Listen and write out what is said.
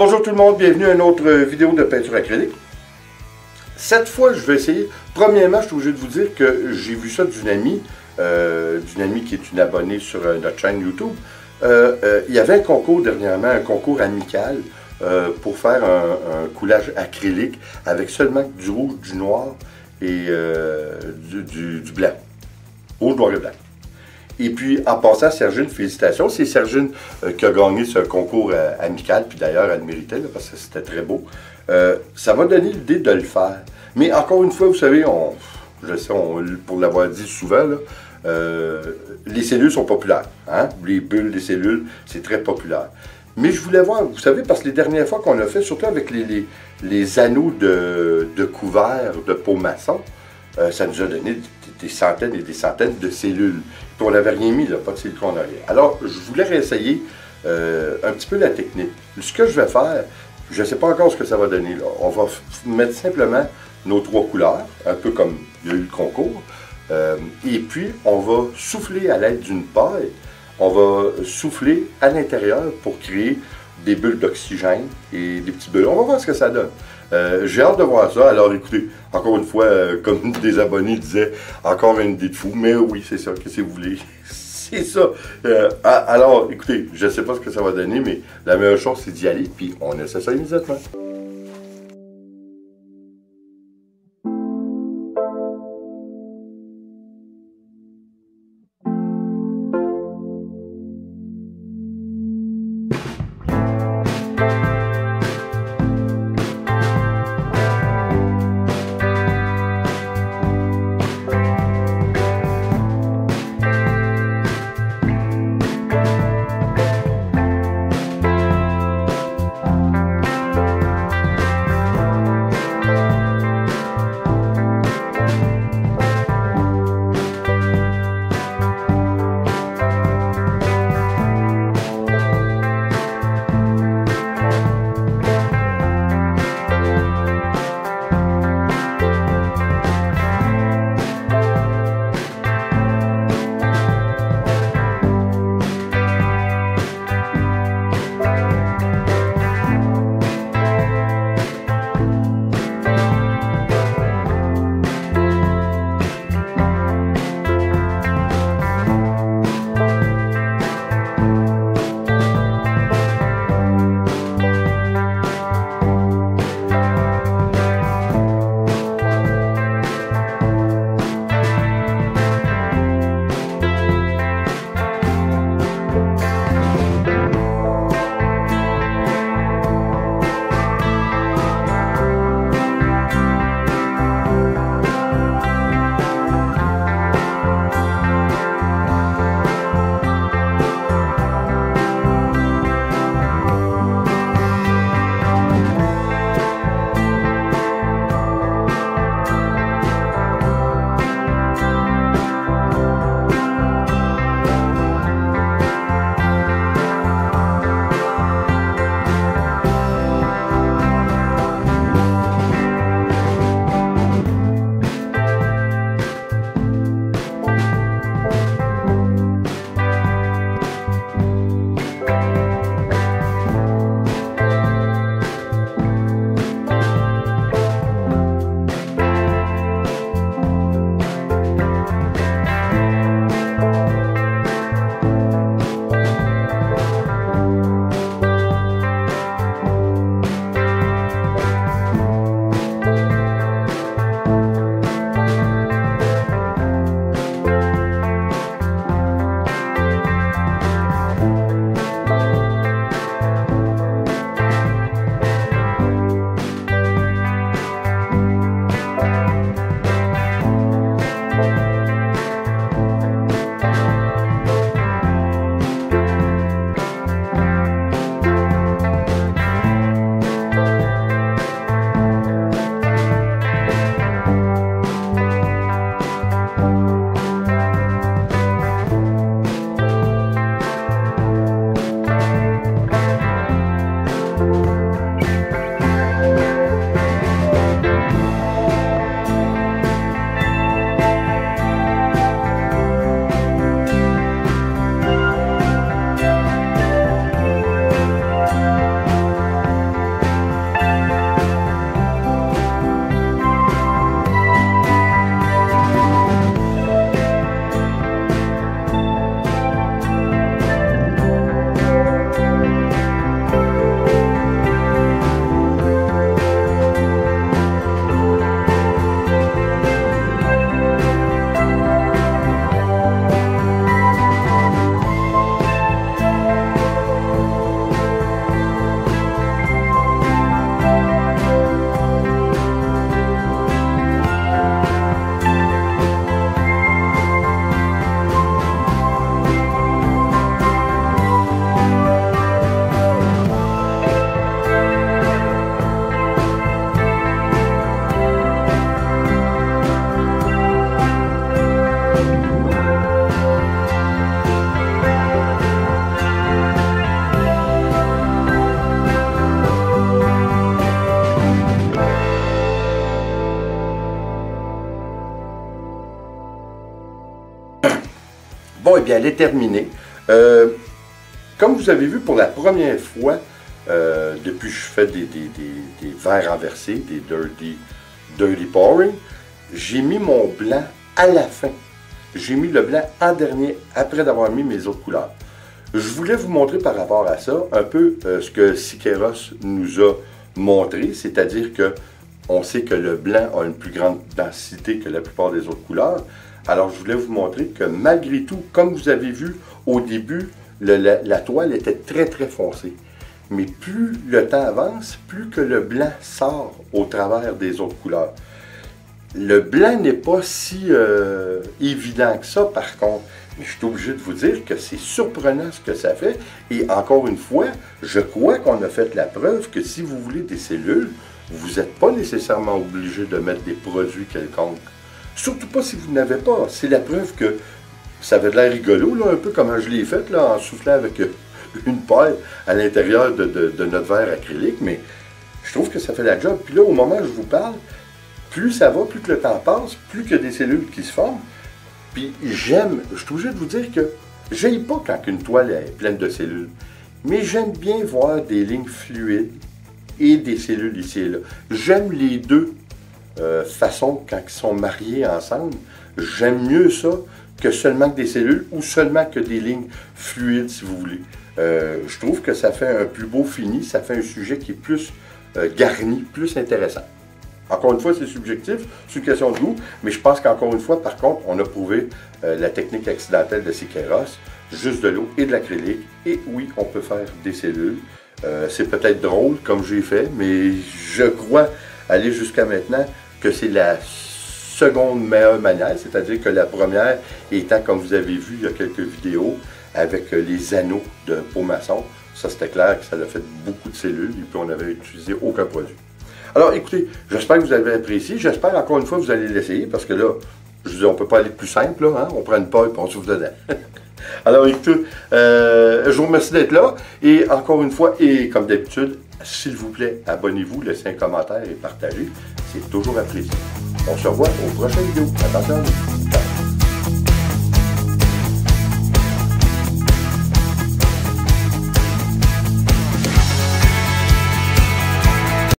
Bonjour tout le monde, bienvenue à une autre vidéo de peinture acrylique. Cette fois, je vais essayer. Premièrement, je suis obligé de vous dire que j'ai vu ça d'une amie qui est une abonnée sur notre chaîne YouTube. Il y avait un concours dernièrement, un concours amical pour faire un coulage acrylique avec seulement du rouge, du noir et du blanc. Rouge, noir et blanc. Et puis, en passant, Sergine, félicitations. C'est Sergine qui a gagné ce concours amical, puis d'ailleurs, elle le méritait, là, parce que c'était très beau. Ça m'a donné l'idée de le faire. Mais encore une fois, vous savez, je sais, pour l'avoir dit souvent, là, les cellules sont populaires. Hein? Les bulles, les cellules, c'est très populaire. Mais je voulais voir, vous savez, parce que les dernières fois qu'on a fait, surtout avec les anneaux de couverts de peau maçon, ça nous a donné des centaines et des centaines de cellules. Puis on n'avait rien mis, là, pas de silicone en arrière. Alors, je voulais réessayer un petit peu la technique. Ce que je vais faire, je ne sais pas encore ce que ça va donner, là. On va mettre simplement nos trois couleurs, un peu comme il y a eu le concours. Et puis, on va souffler à l'aide d'une paille. On va souffler à l'intérieur pour créer des bulles d'oxygène et des petits bulles. On va voir ce que ça donne. J'ai hâte de voir ça. Alors écoutez, encore une fois, comme des abonnés disaient, encore une idée de fou. Mais oui, c'est ça, qu'est-ce que vous voulez? C'est ça. Alors écoutez, je ne sais pas ce que ça va donner, mais la meilleure chose, c'est d'y aller. Puis on essaie ça immédiatement. Bon, eh bien, elle est terminée. Comme vous avez vu pour la première fois, depuis que je fais des verres renversés, des dirty pouring, j'ai mis mon blanc à la fin. J'ai mis le blanc en dernier, après d'avoir mis mes autres couleurs. Je voulais vous montrer par rapport à ça un peu ce que Sikeros nous a montré, c'est-à-dire que on sait que le blanc a une plus grande densité que la plupart des autres couleurs. Alors je voulais vous montrer que malgré tout, comme vous avez vu au début, la toile était très très foncée. Mais plus le temps avance, plus que le blanc sort au travers des autres couleurs. Le blanc n'est pas si évident que ça, par contre. Mais je suis obligé de vous dire que c'est surprenant ce que ça fait. Et encore une fois, je crois qu'on a fait la preuve que si vous voulez des cellules, vous n'êtes pas nécessairement obligé de mettre des produits quelconques. Surtout pas si vous n'avez pas. C'est la preuve que ça avait de l'air rigolo, là, un peu comme je l'ai fait, là, en soufflant avec une paille à l'intérieur de notre verre acrylique. Mais je trouve que ça fait la job. Puis là, au moment où je vous parle, plus ça va, plus que le temps passe, plus qu'il y a des cellules qui se forment. Puis j'aime, je suis obligé de vous dire que j'aime pas quand une toile est pleine de cellules, mais j'aime bien voir des lignes fluides et des cellules ici et là. J'aime les deux façons quand ils sont mariés ensemble. J'aime mieux ça que seulement que des cellules ou seulement que des lignes fluides, si vous voulez. Je trouve que ça fait un plus beau fini, ça fait un sujet qui est plus garni, plus intéressant. Encore une fois, c'est subjectif, c'est une question de goût, mais je pense qu'encore une fois, par contre, on a prouvé la technique accidentelle de Sikeros, juste de l'eau et de l'acrylique, et oui, on peut faire des cellules. C'est peut-être drôle, comme j'ai fait, mais je crois aller jusqu'à maintenant que c'est la seconde meilleure manière, c'est-à-dire que la première étant, comme vous avez vu il y a quelques vidéos, avec les anneaux de peau maçon. Ça, c'était clair que ça a fait beaucoup de cellules, et puis on n'avait utilisé aucun produit. Alors, écoutez, j'espère que vous avez apprécié. J'espère, encore une fois, que vous allez l'essayer, parce que là, je vous dis, on ne peut pas aller plus simple, là, hein? On prend une paille et on souffle dedans. Alors, écoutez, je vous remercie d'être là. Et encore une fois, et comme d'habitude, s'il vous plaît, abonnez-vous, laissez un commentaire et partagez. C'est toujours apprécié. On se revoit aux prochaines vidéos. Attention. Ciao.